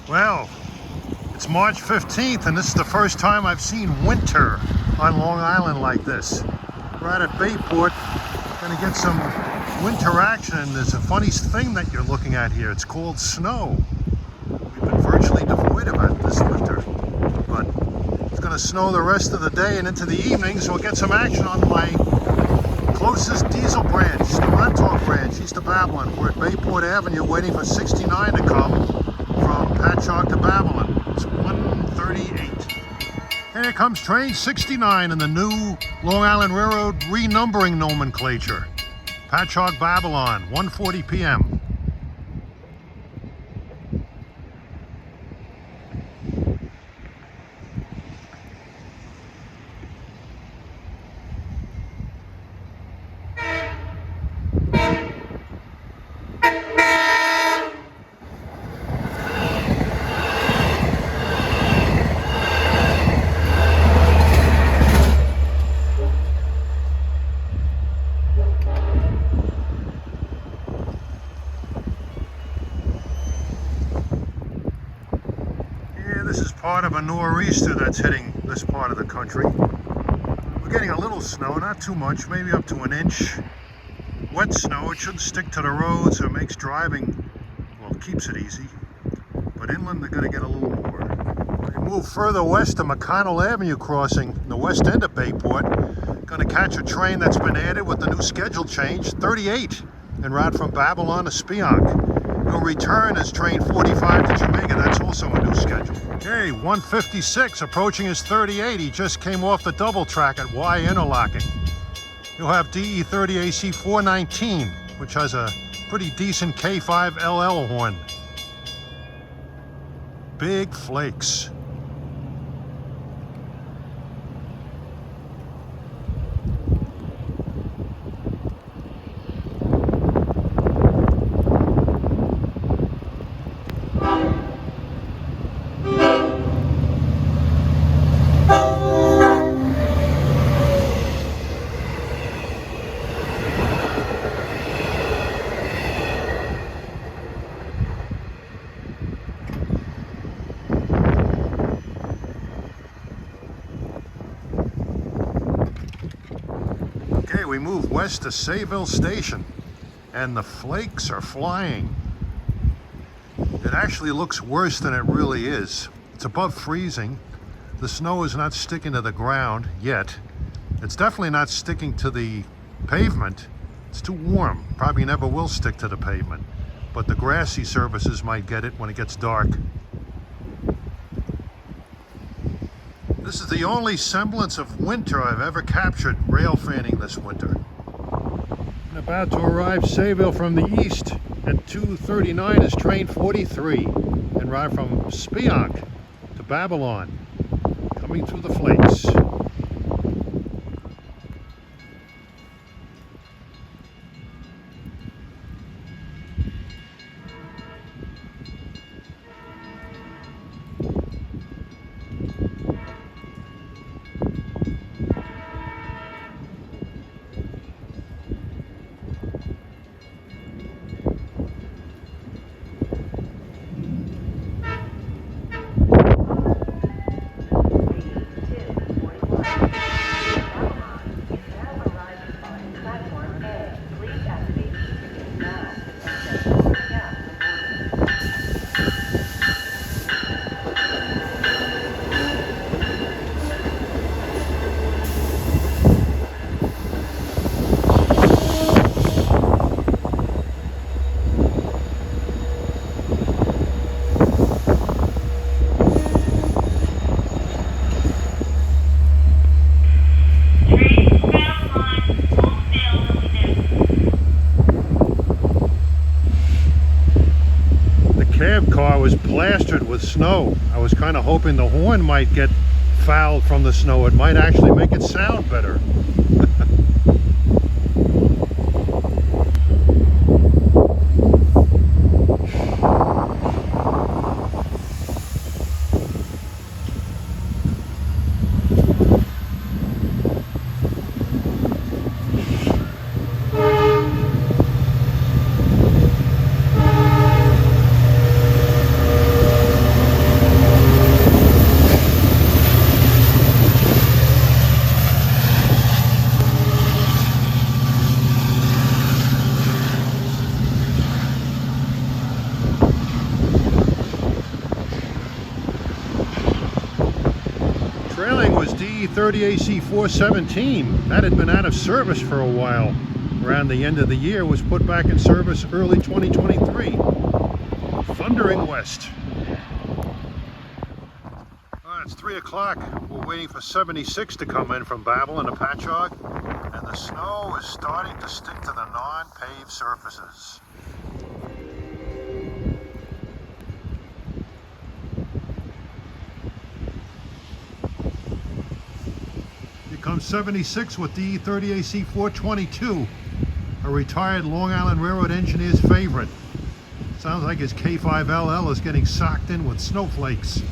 Well, it's March 15th and this is the first time I've seen winter on Long Island like this. We're out at Bayport, gonna get some winter action, and there's a funny thing that you're looking at here. It's called snow. We've been virtually devoid of it this winter, but it's gonna snow the rest of the day and into the evening, so we'll get some action on my closest diesel branch, the Montauk Branch, east of Babylon. We're at Bayport Avenue waiting for 69 to come from Patchogue to Babylon. It's 1:38. And here comes train 69 in the new Long Island Railroad renumbering nomenclature. Patchogue, Babylon, 1:40 p.m. This is part of a nor'easter that's hitting this part of the country. We're getting a little snow, not too much, maybe up to an inch. Wet snow, it shouldn't stick to the roads, so it makes driving, well, it keeps it easy. But inland they're going to get a little more. We move further west to McConnell Avenue crossing, the west end of Bayport. Going to catch a train that's been added with the new schedule change, 38, en route from Babylon to Spionk. He'll return as train 45 to Jamaica. That's also a new schedule. Okay, 156 approaching his 38. He just came off the double track at Y interlocking. You'll have DE 30 AC 419, which has a pretty decent K5 LL horn. Big flakes. Okay, we move west to Sayville Station, and the flakes are flying. It actually looks worse than it really is. It's above freezing. The snow is not sticking to the ground yet. It's definitely not sticking to the pavement. It's too warm. Probably never will stick to the pavement. But the grassy surfaces might get it when it gets dark. This is the only semblance of winter I've ever captured rail fanning this winter. I'm about to arrive Sayville from the east. At 2:39 is train 43, en route from Spionk to Babylon, coming through the flakes. Cab car was plastered with snow. I was kind of hoping the horn might get fouled from the snow. It might actually make it sound better. D30AC 417. That had been out of service for a while. Around the end of the year, was put back in service early 2023. Thundering west. It's 3 o'clock. We're waiting for 76 to come in from Babel and Patchogue, and the snow is starting to stick to the non-paved surfaces. Here comes 76 with the D30AC 422, a retired Long Island Railroad engineer's favorite. Sounds like his K5LL is getting socked in with snowflakes.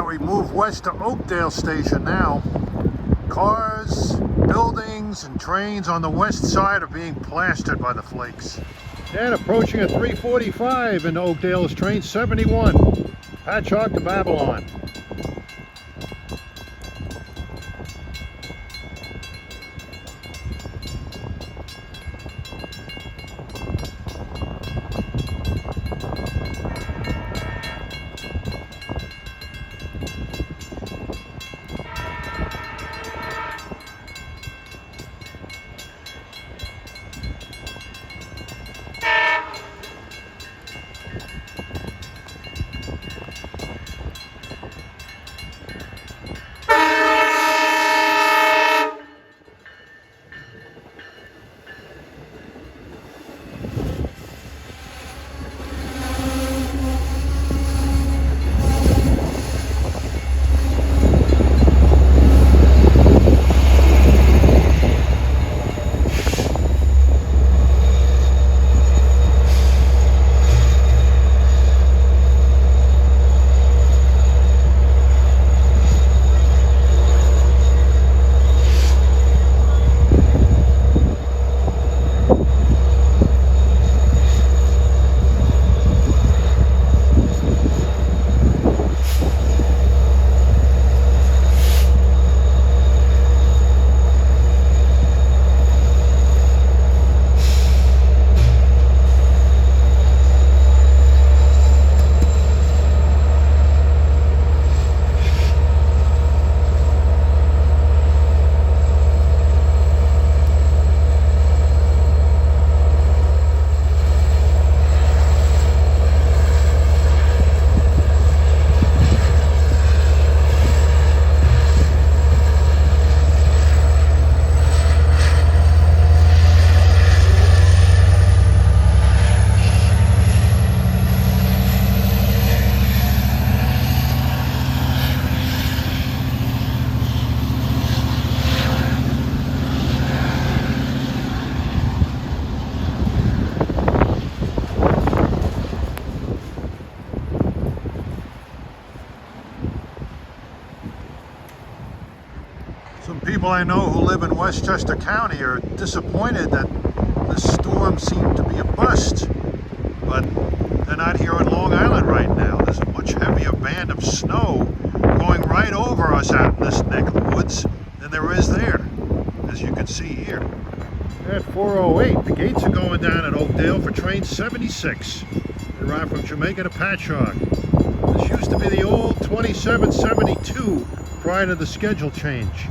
We move west to Oakdale Station now. Cars, buildings, and trains on the west side are being plastered by the flakes. And approaching at 3:45 in Oakdale is train 71, Patchogue to Babylon. people I know who live in Westchester County are disappointed that this storm seemed to be a bust, but they're not here in Long Island right now. There's a much heavier band of snow going right over us out in this neck of the woods than there is there, as you can see here. At 4:08, the gates are going down at Oakdale for train 76. They ride from Jamaica to Patchogue. This used to be the old 2772 prior to the schedule change.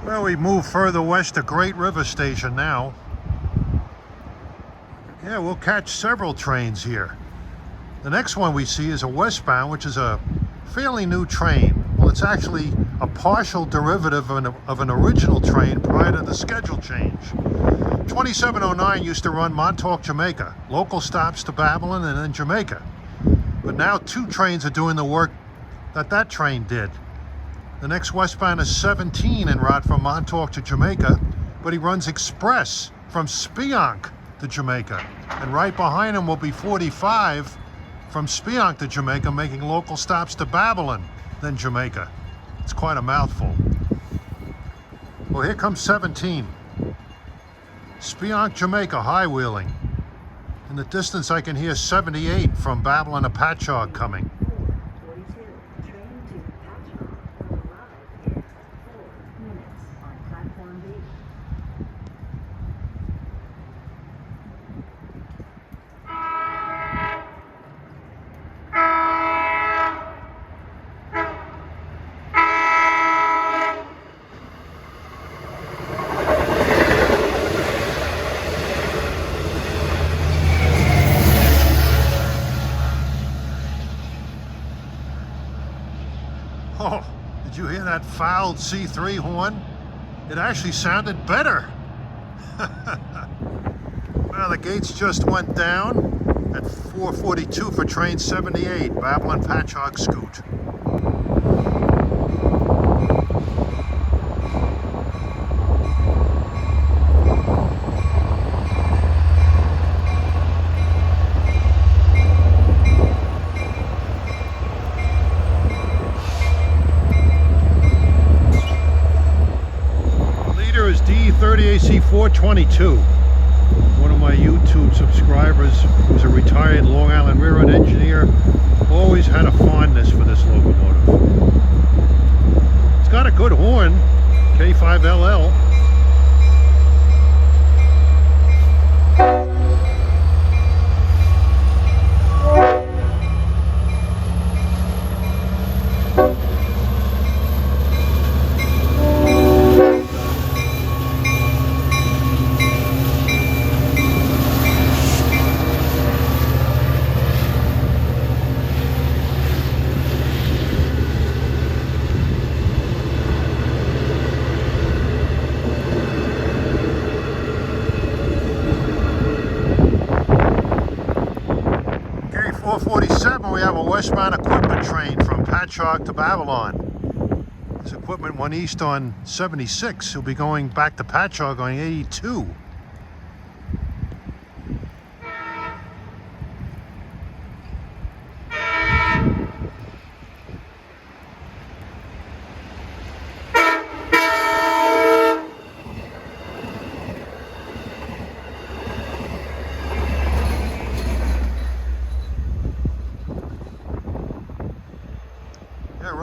Well, we move further west to Great River Station now. Yeah, we'll catch several trains here. The next one we see is a westbound, which is a fairly new train. Well, it's actually a partial derivative of an original train prior to the schedule change. 2709 used to run Montauk, Jamaica, local stops to Babylon and then Jamaica. But now two trains are doing the work that train did. The next westbound is 17 en route from Montauk to Jamaica, but he runs express from Spionk to Jamaica. And right behind him will be 45 from Spionk to Jamaica, making local stops to Babylon, then Jamaica. It's quite a mouthful. Well, here comes 17. Spionk, Jamaica, high wheeling. In the distance I can hear 78 from Babylon to Patchogue coming. Oh, did you hear that fouled C3 horn? It actually sounded better. Well, the gates just went down at 4:42 for train 78, Babylon Patchogue Scoot. D30AC 422. One of my YouTube subscribers who's a retired Long Island Railroad engineer always had a fondness for this locomotive. It's got a good horn, K5LL. We have a westbound equipment train from Patchogue to Babylon. This equipment went east on 76. He'll be going back to Patchogue on 82.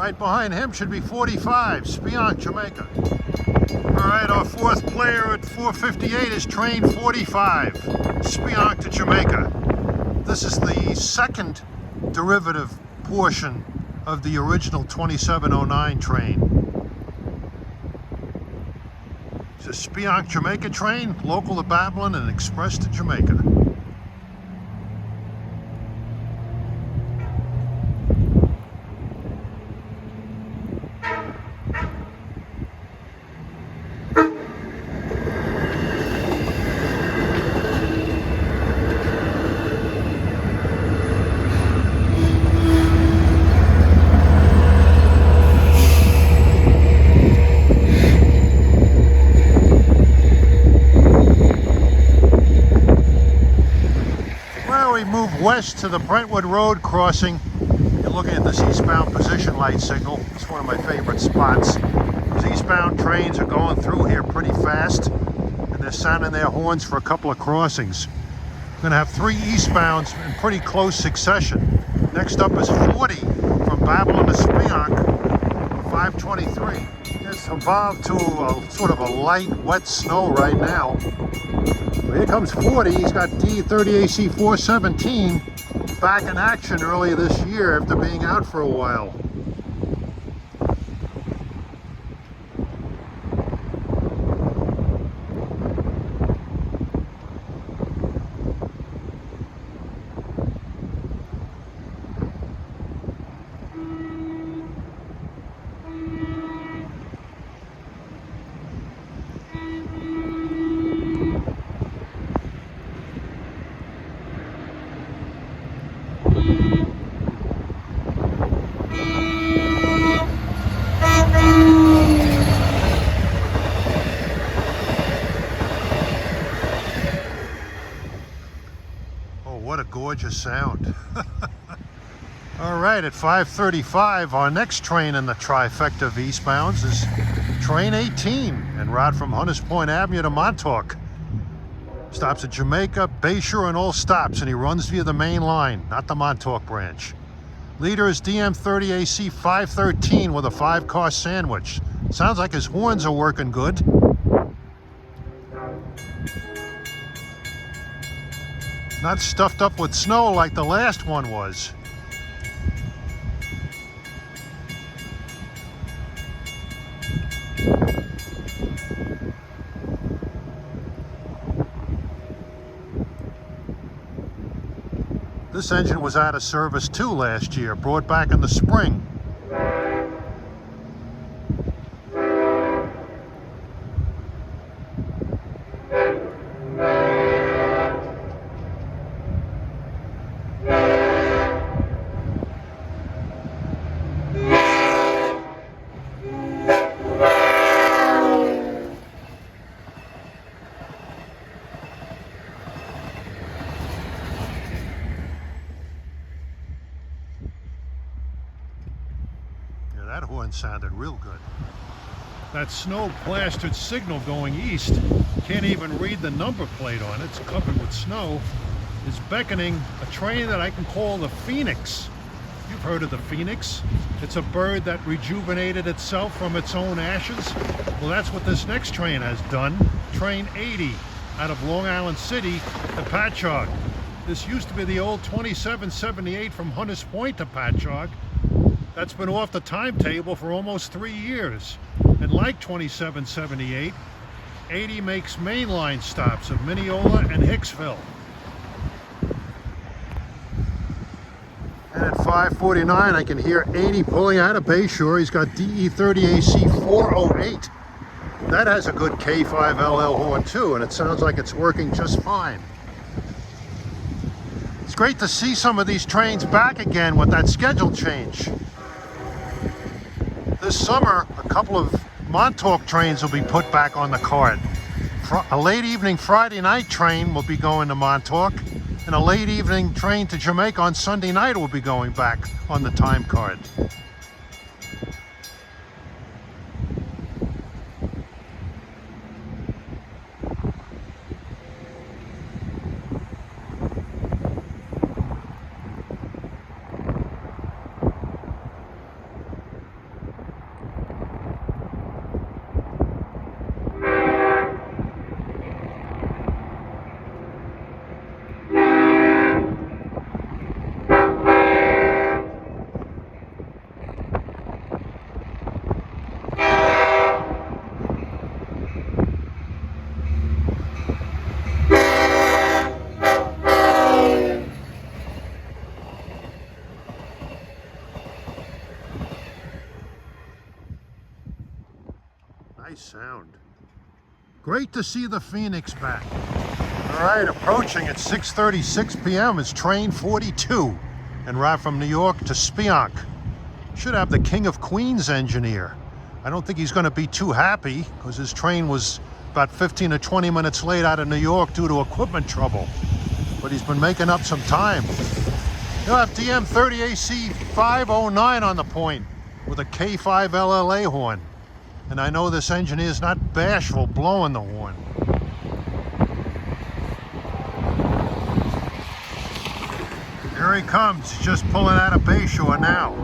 right behind him should be 45, Spionk, Jamaica. All right, our fourth player at 4:58 is train 45, Spionk to Jamaica. This is the second derivative portion of the original 2709 train. It's a Spionk, Jamaica train, local to Babylon and express to Jamaica. Move west to the Brentwood Road crossing. You're looking at this eastbound position light signal. It's one of my favorite spots. These eastbound trains are going through here pretty fast, and they're sounding their horns for a couple of crossings. We're going to have 3 eastbounds in pretty close succession. Next up is 40 from Babylon to Spionk, 523. It's evolved to sort of a light, wet snow right now. Well, here comes 40. He's got D30AC 417 back in action earlier this year after being out for a while. What a gorgeous sound. All right, at 5:35, our next train in the trifecta of eastbounds is train 18, en route from Hunters Point Avenue to Montauk. Stops at Jamaica, Bayshore, and all stops, and he runs via the main line, not the Montauk Branch. Leader is DM30AC 513 with a 5-car sandwich. Sounds like his horns are working good. Not stuffed up with snow like the last one was. This engine was out of service too last year, brought back in the spring. That horn sounded real good. That snow-plastered signal going east, can't even read the number plate on it, it's covered with snow, is beckoning a train that I can call the Phoenix. You've heard of the Phoenix. It's a bird that rejuvenated itself from its own ashes. Well, that's what this next train has done. Train 80 out of Long Island City to Patchogue. This used to be the old 2778 from Hunters Point to Patchogue. That's been off the timetable for almost 3 years. And like 2778, 80 makes mainline stops of Mineola and Hicksville. And at 5:49, I can hear 80 pulling out of Bayshore. He's got DE30AC 408. That has a good K5LL horn too, and it sounds like it's working just fine. It's great to see some of these trains back again with that schedule change. This summer, a couple of Montauk trains will be put back on the card. A late evening Friday night train will be going to Montauk, and a late evening train to Jamaica on Sunday night will be going back on the time card. sound. Great to see the Phoenix back. All right, approaching at 6:36 p.m. is train 42 en route from New York to Spionk. Should have the King of Queens engineer. I don't think he's going to be too happy because his train was about 15 to 20 minutes late out of New York due to equipment trouble. But he's been making up some time. He'll have DM30AC 509 on the point with a K5 LLA horn. And I know this engineer's not bashful blowing the horn. Here he comes, just pulling out of Bayshore now.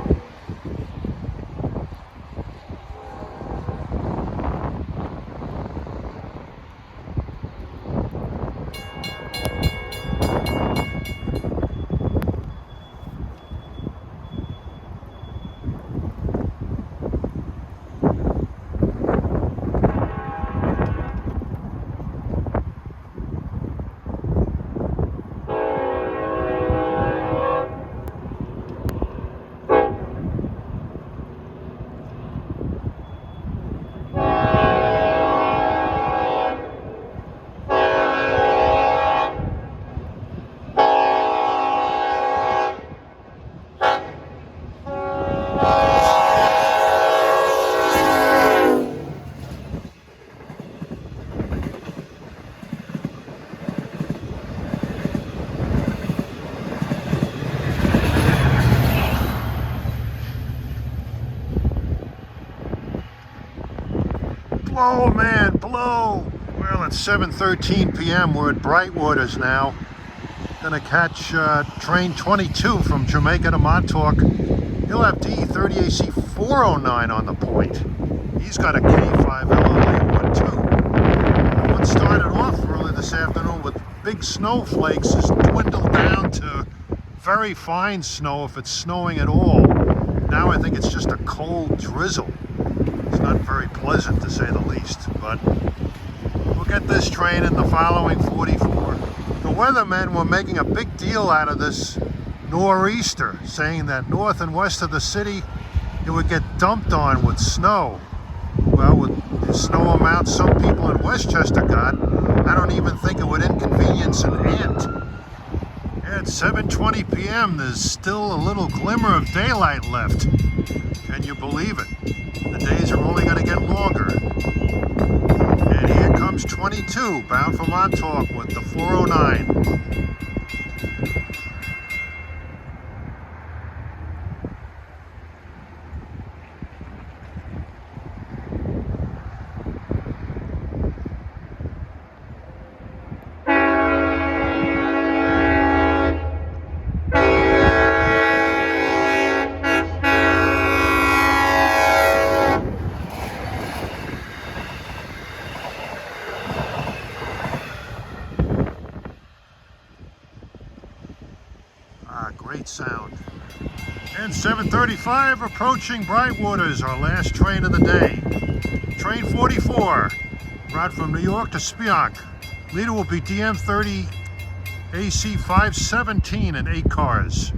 Blow, man, blow! Well, it's 7:13 p.m. We're at Brightwaters now. Gonna catch train 22 from Jamaica to Montauk. He'll have DE30AC 409 on the point. He's got a K5 LLA one too. What started off early this afternoon with big snowflakes has dwindled down to very fine snow if it's snowing at all. Now I think it's just a cold drizzle. It's not very pleasant to say the least, but we'll get this train in the following 44. The weathermen were making a big deal out of this nor'easter, saying that north and west of the city it would get dumped on with snow. Well, with the snow amount some people in Westchester got, I don't even think it would inconvenience an ant. At 7:20 p.m. there's still a little glimmer of daylight left. Can you believe it? The days are only going to get longer. And here comes 22, bound for Montauk with the 409. Great sound. And 7:35 approaching Brightwaters, our last train of the day. Train 44, route from New York to Spionk. Leader will be DM30 AC 517 in 8 cars.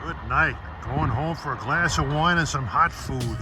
Good night. Going home for a glass of wine and some hot food.